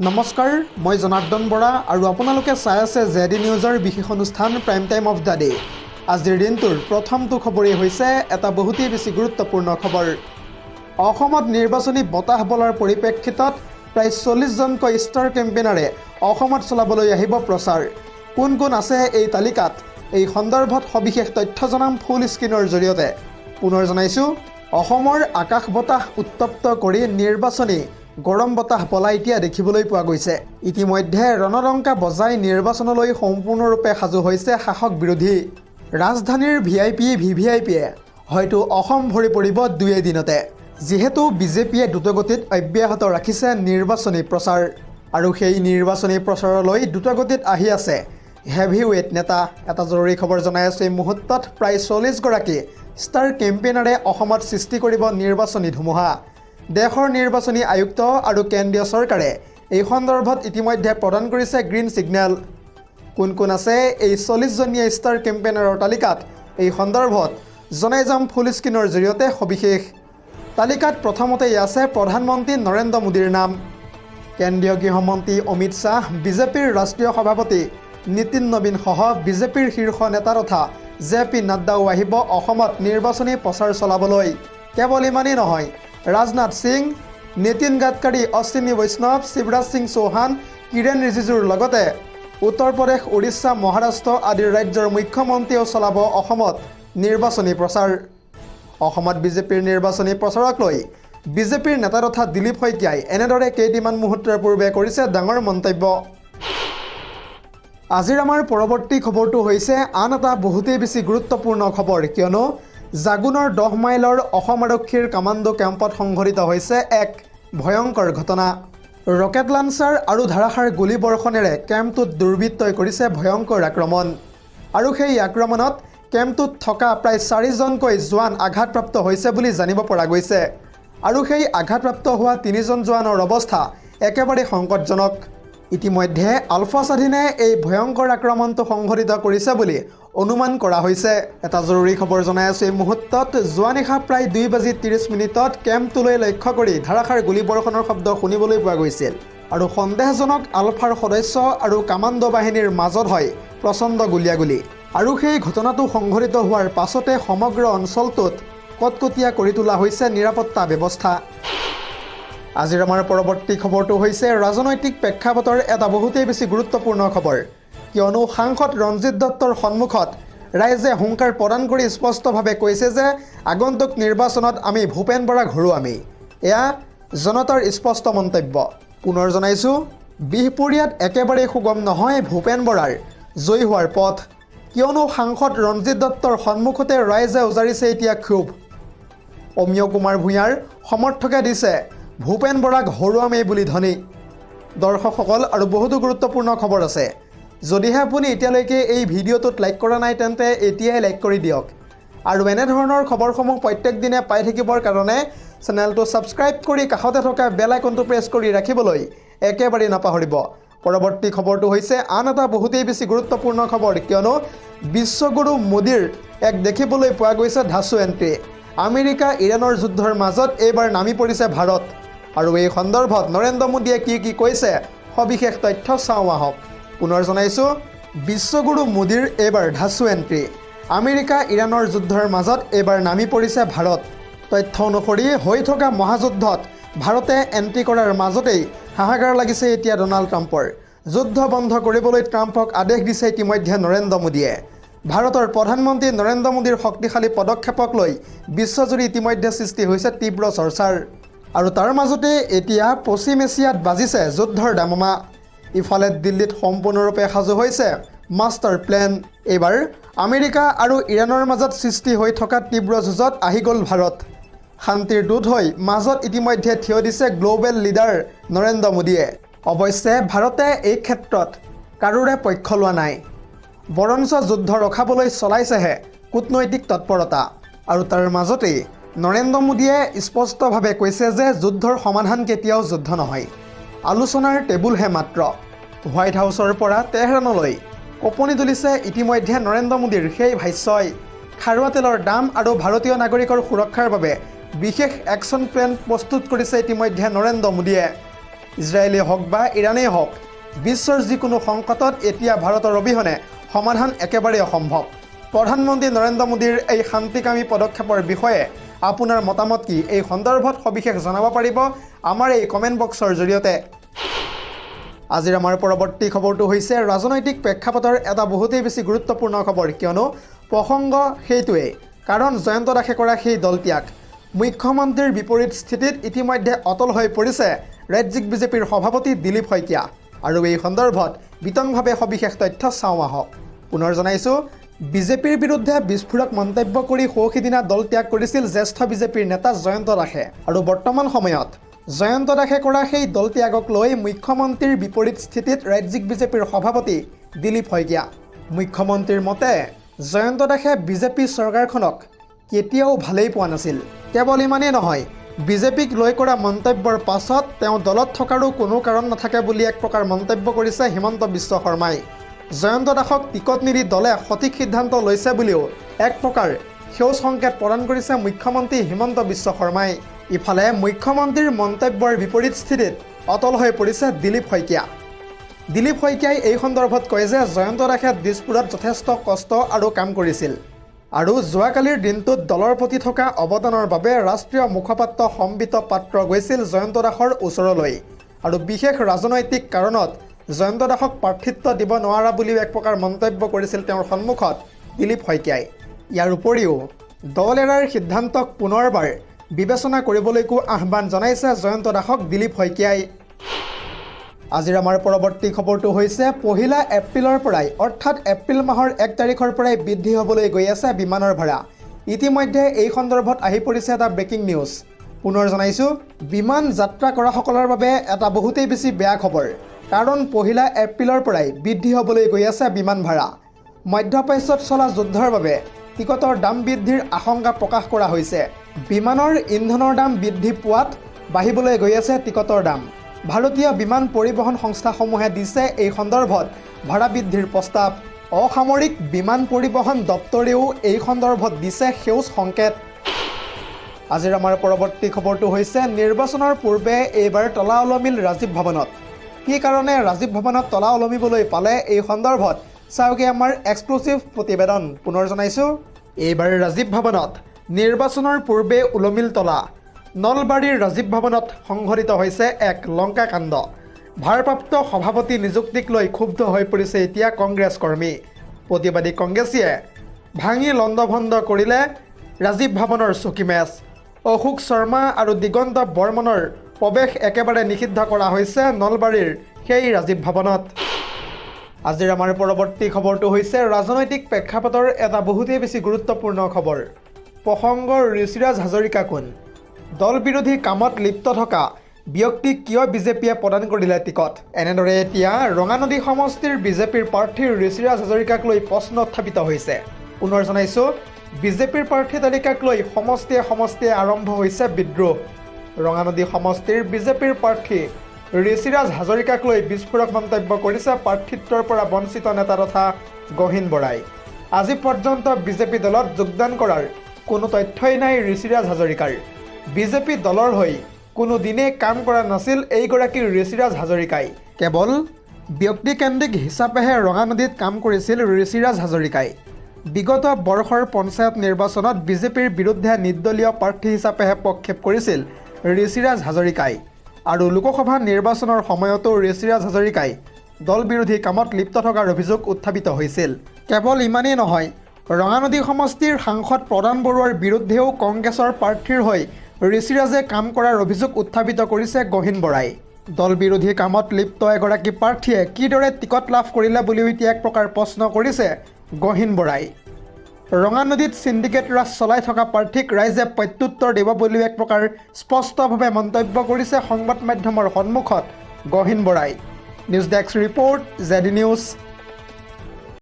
নমস্কাৰ, মই জনাৰ্দন বৰা আৰু আপোনালোকে চাই আছে জেডি নিউজৰ বিশেষ অনুষ্ঠান prime time of the day. আজিৰ দিনটোৰ প্ৰথমটো খবৰেই হৈছে এটা বহুতেই বেছি গুৰুত্বপূৰ্ণ খবৰ। অসমত নিৰ্বাচনী বতাহ বলাৰ পৰিপ্ৰেক্ষিতত প্ৰায় 40জনকৈ ষ্টাৰ কেম্পেইনাৰে অসমত চলাবলৈ আহিব প্ৰচাৰ। কোন কোন আছে এই তালিকাত, এই সন্দৰ্ভত সবিশেষ তথ্য জনাম ফুল স্ক্ৰীনৰ জৰিয়তে। পুনৰ জনাইছোঁ, অসমৰ আকাশ বতাহ উত্তপ্ত কৰি নিৰ্বাচনী গৰম বতাহ বলা এতিয়া দেখিবলৈ পোৱা গৈছে। ইতিমধ্যে ৰণৰংকা বজাই নিৰ্বাচনলৈ সম্পূৰ্ণৰূপে সাজু হৈছে শাসক বিৰোধী। ৰাজধানীৰ VVIPয়ে হয়তো অসম ভৰি পৰিব দুই এদিনতে, যিহেতু বিজেপিয়ে দ্ৰুতগতিত অব্যাহত ৰাখিছে নিৰ্বাচনী প্ৰচাৰ। আৰু সেই নিৰ্বাচনী প্ৰচাৰলৈ দ্ৰুতগতিত আহি আছে হেভিৱেট নেতা। এটা জৰুৰী খবৰ জনাই আছোঁ, এই মুহূৰ্তত প্ৰায় 40গৰাকী ষ্টাৰ কেম্পেইনাৰে অসমত সৃষ্টি কৰিব নিৰ্বাচনী ধুমুহা। দেশৰ নিৰ্বাচনী আয়ুক্ত আৰু কেন্দ্ৰীয় চৰকাৰে এই সন্দৰ্ভত ইতিমধ্যে প্ৰদান কৰিছে গ্ৰীণ ছিগনেল। কোন কোন আছে এই 40জনীয়া ষ্টাৰ কেম্পেইনাৰৰ তালিকাত, এই সন্দৰ্ভত জনাই যাম ফুল স্ক্ৰীনৰ জৰিয়তে সবিশেষ। তালিকাত প্ৰথমতেই আছে প্ৰধানমন্ত্ৰী নৰেন্দ্ৰ মোদীৰ নাম। কেন্দ্ৰীয় গৃহমন্ত্ৰী অমিত শ্বাহ, বিজেপিৰ ৰাষ্ট্ৰীয় সভাপতি নীতিন নবীন সহ বিজেপিৰ শীৰ্ষ নেতা তথা JP নাড্ডাও আহিব অসমত নিৰ্বাচনী প্ৰচাৰ চলাবলৈ। কেৱল ইমানেই নহয়, ৰাজনাথ সিং, নীতিন গাডকাৰী, অশ্বিনী বৈষ্ণৱ, শিৱৰাজ সিং চৌহান, কিৰেণ ৰিজিজুৰ লগতে উত্তৰ প্ৰদেশ, উৰিষ্যা, মহাৰাষ্ট্ৰ আদিৰ ৰাজ্যৰ মুখ্যমন্ত্ৰীয়েও চলাব অসমত নিৰ্বাচনী প্ৰচাৰ। অসমত বিজেপিৰ নিৰ্বাচনী প্ৰচাৰক লৈ বিজেপিৰ নেতা তথা দিলীপ শইকীয়াই এনেদৰে কেইদিনমান মুহূৰ্তৰ পূৰ্বে কৰিছে ডাঙৰ মন্তব্য। আজিৰ আমাৰ পৰৱৰ্তী খবৰটো হৈছে আন এটা বহুতেই বেছি গুৰুত্বপূৰ্ণ খবৰ, কিয়নো জাগুনৰ 10 মাইলৰ অসম আৰক্ষীৰ কামাণ্ডো কেম্পত সংঘটিত হৈছে এক ভয়ংকৰ ঘটনা। ৰকেট লাঞ্চাৰ আৰু ধাৰাসাৰ গুলীবৰ্ষণেৰে কেম্পটোত দুৰ্বৃত্তই কৰিছে ভয়ংকৰ আক্ৰমণ। আৰু সেই আক্ৰমণত কেম্পটোত থকা প্ৰায় 4জনকৈ জোৱান আঘাতপ্ৰাপ্ত হৈছে বুলি জানিব পৰা গৈছে। আৰু সেই আঘাতপ্ৰাপ্ত হোৱা 3জন জোৱানৰ অৱস্থা একেবাৰে সংকটজনক। ইতিমধ্যে আলফা স্বাধীনে এই ভয়ংকৰ আক্ৰমণটো সংঘটিত কৰিছে বুলি অনুমান কৰা হৈছে। এটা জৰুৰী খবৰ জনাই আছোঁ, এই মুহূৰ্তত যোৱা নিশা প্ৰায় 2:30 কেম্পটোলৈ লক্ষ্য কৰি ধাৰাসাৰ গুলীবৰ্ষণৰ শব্দ শুনিবলৈ পোৱা গৈছিল। আৰু সন্দেহজনক আলফাৰ সদস্য আৰু কামাণ্ডো বাহিনীৰ মাজত হয় প্ৰচণ্ড গুলীয়াগুলী। আৰু সেই ঘটনাটো সংঘটিত হোৱাৰ পাছতে সমগ্ৰ অঞ্চলটোত কটকটীয়া কৰি তোলা হৈছে নিৰাপত্তা ব্যৱস্থা। আজিৰ আমাৰ পৰৱৰ্তী খবৰটো হৈছে ৰাজনৈতিক প্ৰেক্ষাপটৰ এটা বহুতেই বেছি গুৰুত্বপূৰ্ণ খবৰ, কিয়নো সাংসদ ৰঞ্জিত দত্তৰ সন্মুখত ৰাইজে হুংকাৰ প্ৰদান কৰি স্পষ্টভাৱে কৈছে যে আগন্তুক নিৰ্বাচনত আমি ভূপেন বৰাক হৰুৱামেই। এয়া জনতাৰ স্পষ্ট মন্তব্য। পুনৰ জনাইছোঁ, বিহপুৰীয়াত একেবাৰেই সুগম নহয় ভূপেন বৰাৰ জয়ী হোৱাৰ পথ, কিয়নো সাংসদ ৰঞ্জিত দত্তৰ সন্মুখতে ৰাইজে উজাৰিছে এতিয়া ক্ষোভ। অমিয় কুমাৰ ভূঞাৰ সমৰ্থকে দিছে ভূপেন বৰাক হৰুৱামেই বুলি ধ্বনি। দৰ্শকসকল, আৰু বহুতো গুৰুত্বপূৰ্ণ খবৰ আছে। যদিহে আপুনি এতিয়ালৈকে এই ভিডিঅ'টোত লাইক কৰা নাই তেন্তে এতিয়াই লাইক কৰি দিয়ক। আৰু এনেধৰণৰ খবৰসমূহ প্ৰত্যেক দিনে পাই থাকিবৰ কাৰণে চেনেলটো ছাবস্ক্ৰাইব কৰি কাষতে থকা বেল আইকনটো প্ৰেছ কৰি ৰাখিবলৈ একেবাৰে নাপাহৰিব। পৰৱৰ্তী খবৰটো হৈছে আন এটা বহুতেই বেছি গুৰুত্বপূৰ্ণ খবৰ, কিয়নো বিশ্বগুৰু মোদীৰ এক দেখিবলৈ পোৱা গৈছে ধাচু এণ্ট্ৰি। আমেৰিকা ইৰাণৰ যুদ্ধৰ মাজত এইবাৰ নামি পৰিছে ভাৰত। আৰু এই সন্দৰ্ভত নৰেন্দ্ৰ মোদীয়ে কি কৈছে সবিশেষ তথ্য চাওঁ আহক। পুনৰ জনাইছোঁ, বিশ্বগুৰু মোদীৰ এইবাৰ ধাচু এণ্ট্ৰি। আমেৰিকা ইৰাণৰ যুদ্ধৰ মাজত এইবাৰ নামি পৰিছে ভাৰত। তথ্য অনুসৰি হৈ থকা মহাযুদ্ধত ভাৰতে এণ্ট্ৰি কৰাৰ মাজতেই হাহাকাৰ লাগিছে এতিয়া ডনাল্ড ট্ৰাম্পৰ। যুদ্ধ বন্ধ কৰিবলৈ ট্ৰাম্পক আদেশ দিছে ইতিমধ্যে নৰেন্দ্ৰ মোদীয়ে। ভাৰতৰ প্ৰধানমন্ত্ৰী নৰেন্দ্ৰ মোদীৰ শক্তিশালী পদক্ষেপক লৈ বিশ্বজুৰি ইতিমধ্যে সৃষ্টি হৈছে তীব্ৰ চৰ্চাৰ। আৰু তাৰ মাজতে এতিয়া পশ্চিম এছিয়াত বাজিছে যুদ্ধৰ দামমা। ইফালে দিল্লীত সম্পূৰ্ণৰূপে সাজু হৈছে মাষ্টাৰ প্লেন। এইবাৰ আমেৰিকা আৰু ইৰাণৰ মাজত সৃষ্টি হৈ থকা তীব্ৰ যুঁজত আহি গ'ল ভাৰত। শান্তিৰ দূত হৈ মাজত ইতিমধ্যে থিয় দিছে গ্ল'বেল লিডাৰ নৰেন্দ্ৰ মোদীয়ে। অৱশ্যে ভাৰতে এই ক্ষেত্ৰত কাৰোৰে পক্ষ লোৱা নাই, বৰঞ্চ যুদ্ধ ৰখাবলৈ চলাইছেহে কূটনৈতিক তৎপৰতা। আৰু তাৰ মাজতেই নৰেন্দ্ৰ মোদীয়ে স্পষ্টভাৱে কৈছে যে যুদ্ধৰ সমাধান কেতিয়াও যুদ্ধ নহয়, আলোচনাৰ টেবুলহে মাত্ৰ। হোৱাইট হাউচৰ পৰা তেহৰাণলৈ কঁপনি তুলিছে ইতিমধ্যে নৰেন্দ্ৰ মোদীৰ সেই ভাষ্যই। খাৰুৱা তেলৰ দাম আৰু ভাৰতীয় নাগৰিকৰ সুৰক্ষাৰ বাবে বিশেষ একশ্যন প্লেন প্ৰস্তুত কৰিছে ইতিমধ্যে নৰেন্দ্ৰ মোদীয়ে। ইজৰাইলে হওক বা ইৰাণেই হওক বিশ্বৰ যিকোনো সংকটত এতিয়া ভাৰতৰ অবিহনে সমাধান একেবাৰে অসম্ভৱ। প্ৰধানমন্ত্ৰী নৰেন্দ্ৰ মোদীৰ এই শান্তিকামী পদক্ষেপৰ বিষয়ে আপোনাৰ মতামত কি এই সন্দৰ্ভত সবিশেষ জনাব পাৰিব আমাৰ এই কমেণ্ট বক্সৰ জৰিয়তে। আজিৰ আমাৰ পৰৱৰ্তী খবৰটো হৈছে ৰাজনৈতিক প্ৰেক্ষাপটৰ এটা বহুতেই বেছি গুৰুত্বপূৰ্ণ খবৰ, কিয়নো প্ৰসংগ সেইটোৱেই কাৰণ জয়ন্ত দাসে কৰা সেই দলত্যাগ। মুখ্যমন্ত্ৰীৰ বিপৰীত স্থিতিত ইতিমধ্যে অটল হৈ পৰিছে ৰাজ্যিক বিজেপিৰ সভাপতি দিলীপ শইকীয়া। আৰু এই সন্দৰ্ভত বিতংভাৱে সবিশেষ তথ্য চাওঁ আহক। পুনৰ জনাইছোঁ, বিজেপিৰ বিৰুদ্ধে বিস্ফোৰক মন্তব্য কৰি সৌসিদিনা দল ত্যাগ কৰিছিল জ্যেষ্ঠ বিজেপিৰ নেতা জয়ন্ত দাসে। আৰু বৰ্তমান সময়ত জয়ন্ত দাসে কৰা সেই দল ত্যাগক লৈ মুখ্যমন্ত্ৰীৰ বিপৰীত স্থিতিত ৰাজ্যিক বিজেপিৰ সভাপতি দিলীপ শইকীয়া। মুখ্যমন্ত্ৰীৰ মতে জয়ন্ত দাসে বিজেপি চৰকাৰখনক কেতিয়াও ভালেই পোৱা নাছিল। কেৱল ইমানেই নহয়, বিজেপিক লৈ কৰা মন্তব্যৰ পাছত তেওঁ দলত থকাৰো কোনো কাৰণ নাথাকে বুলি এক প্ৰকাৰ মন্তব্য কৰিছে হিমন্ত বিশ্ব শৰ্মাই। জয়ন্ত দাসক টিকট নিদি দলে সঠিক সিদ্ধান্ত লৈছে বুলিও এক প্ৰকাৰ সেউজ সংকেত প্ৰদান কৰিছে মুখ্যমন্ত্ৰী হিমন্ত বিশ্ব শৰ্মাই। ইফালে মুখ্যমন্ত্ৰীৰ মন্তব্যৰ বিপৰীত স্থিতিত অটল হৈ পৰিছে দিলীপ শইকীয়া। দিলীপ শইকীয়াই এই সন্দৰ্ভত কয় যে জয়ন্ত দাসে দিছপুৰত যথেষ্ট কষ্ট আৰু কাম কৰিছিল আৰু যোৱাকালিৰ দিনটোত দলৰ প্ৰতি থকা অৱদানৰ বাবে ৰাষ্ট্ৰীয় মুখপাত্ৰ সম্বিত পাত্ৰ গৈছিল জয়ন্ত দাসৰ ওচৰলৈ আৰু বিশেষ ৰাজনৈতিক কাৰণত জয়ন্ত দাসক প্ৰাৰ্থিত্ব দিব নোৱাৰা বুলিও এক প্ৰকাৰ মন্তব্য কৰিছিল তেওঁৰ সন্মুখত দিলীপ শইকীয়াই। ইয়াৰ উপৰিও দল এৰাৰ সিদ্ধান্তক পুনৰবাৰ বিবেচনা কৰিবলৈকো আহ্বান জনাইছে জয়ন্ত দাসক দিলীপ শইকীয়াই। আজিৰ আমাৰ পৰৱৰ্তী খবৰটো হৈছে 1 এপ্ৰিলৰ পৰাই অৰ্থাৎ এপ্ৰিল মাহৰ 1 তাৰিখৰ পৰাই বৃদ্ধি হ'বলৈ গৈ আছে বিমানৰ ভাড়া। ইতিমধ্যে এই সন্দৰ্ভত আহি পৰিছে এটা ব্ৰেকিং নিউজ। পুনৰ জনাইছোঁ, বিমান যাত্ৰা কৰাসকলৰ বাবে এটা বহুতেই বেছি বেয়া খবৰ, কাৰণ 1 এপ্ৰিলৰ পৰাই বৃদ্ধি হ'বলৈ গৈ আছে বিমান ভাড়া। মধ্যপ্ৰাচ্যত চলা যুদ্ধৰ বাবে টিকটৰ দাম বৃদ্ধিৰ আশংকা প্ৰকাশ কৰা হৈছে। বিমানৰ ইন্ধনৰ দাম বৃদ্ধি পোৱাত বাঢ়িবলৈ গৈ আছে টিকটৰ দাম। ভাৰতীয় বিমান পৰিবহণ সংস্থাসমূহে দিছে এই সন্দৰ্ভত ভাড়া বৃদ্ধিৰ প্ৰস্তাৱ। অসামৰিক বিমান পৰিবহণ দপ্তৰেও এই সন্দৰ্ভত দিছে সেউজ সংকেত। আজিৰ আমাৰ পৰৱৰ্তী খবৰটো হৈছে নিৰ্বাচনৰ পূৰ্বে এইবাৰ তলা ওলমিল ৰাজীৱ ভৱনত। কি কাৰণে ৰাজীৱ ভৱনত তলা ওলমিবলৈ পালে এই সন্দৰ্ভত চাওকে আমাৰ এক্সক্লুচিভ প্ৰতিবেদন। পুনৰ জনাইছোঁ, এইবাৰ ৰাজীৱ ভৱনত নিৰ্বাচনৰ পূৰ্বে ওলমিল তলা। নলবাৰীৰ ৰাজীৱ ভৱনত সংঘটিত হৈছে এক লংকাকাণ্ড। ভাৰপ্ৰাপ্ত সভাপতি নিযুক্তিক লৈ ক্ষুব্ধ হৈ পৰিছে এতিয়া কংগ্ৰেছ কৰ্মী। প্ৰতিবাদী কংগ্ৰেছীয়ে ভাঙি লণ্ডভণ্ড কৰিলে ৰাজীৱ ভৱনৰ চকী মেজ। অশোক শৰ্মা আৰু দিগন্ত বৰ্মনৰ প্ৰৱেশ একেবাৰে নিষিদ্ধ কৰা হৈছে নলবাৰীৰ সেই ৰাজীৱ ভৱনত। আজিৰ আমাৰ পৰৱৰ্তী খবৰটো হৈছে ৰাজনৈতিক প্ৰেক্ষাপটৰ এটা বহুতেই বেছি গুৰুত্বপূৰ্ণ খবৰ। প্ৰসংগৰ ঋষিৰাজ হাজৰিকা কোন? দল বিৰোধী কামত লিপ্ত থকা ব্যক্তিক কিয় বিজেপিয়ে প্ৰদান কৰিলে টিকট? এনেদৰে এতিয়া ৰঙানদী সমষ্টিৰ বিজেপিৰ প্ৰাৰ্থী ঋষিৰাজ হাজৰিকাক লৈ প্ৰশ্ন উত্থাপিত হৈছে। পুনৰ জনাইছোঁ, বিজেপিৰ প্ৰাৰ্থী তালিকাক লৈ সমষ্টিয়ে আৰম্ভ হৈছে বিদ্ৰোহ। ৰঙানদী সমষ্টিৰ বিজেপিৰ প্ৰাৰ্থী ঋষিৰাজ হাজৰিকাক লৈ বিস্ফোৰক মন্তব্য কৰিছে প্ৰাৰ্থিত্বৰ পৰা বঞ্চিত নেতা তথা গহীন বৰাই। আজি পৰ্যন্ত বিজেপি দলত যোগদান কৰাৰ কোনো তথ্যই নাই ঋষিৰাজ হাজৰিকাৰ। বিজেপি দলৰ হৈ কোনো দিনে কাম কৰা নাছিল এইগৰাকী ঋষিৰাজ হাজৰিকাই। কেৱল ব্যক্তিকেন্দ্ৰিক হিচাপেহে ৰঙানদীত কাম কৰিছিল ঋষিৰাজ হাজৰিকাই। বিগত বৰ্ষৰ পঞ্চায়ত নিৰ্বাচনত বিজেপিৰ বিৰুদ্ধে নিৰ্দলীয় প্ৰাৰ্থী হিচাপেহে প্ৰক্ষেপ কৰিছিল ঋষিৰাজ হাজৰিকাই। আৰু লোকসভা নিৰ্বাচনৰ সময়তো ঋষিৰাজ হাজৰিকাই দল বিৰোধী কামত লিপ্ত থকাৰ অভিযোগ উত্থাপিত হৈছিল। কেৱল ইমানেই নহয়, ৰঙানদী সমষ্টিৰ সাংসদ প্ৰদান বৰুৱাৰ বিৰুদ্ধেও কংগ্ৰেছৰ প্ৰাৰ্থীৰ হৈ ঋষিৰাজে কাম কৰাৰ অভিযোগ উত্থাপিত কৰিছে গহীন বৰাই। দল বিৰোধী কামত লিপ্ত এগৰাকী প্ৰাৰ্থীয়ে কিদৰে টিকট লাভ কৰিলে বুলিও এতিয়া এক প্ৰকাৰ প্ৰশ্ন কৰিছে গহীন বৰাই। ৰঙানদীত চিণ্ডিকেট ৰাজ চলাই থকা প্ৰাৰ্থীক ৰাইজে প্ৰত্যুত্তৰ দিব বুলিও এক প্ৰকাৰ স্পষ্টভাৱে মন্তব্য কৰিছে সংবাদ মাধ্যমৰ সন্মুখত গহীন বৰাই। News desk report, ZD news.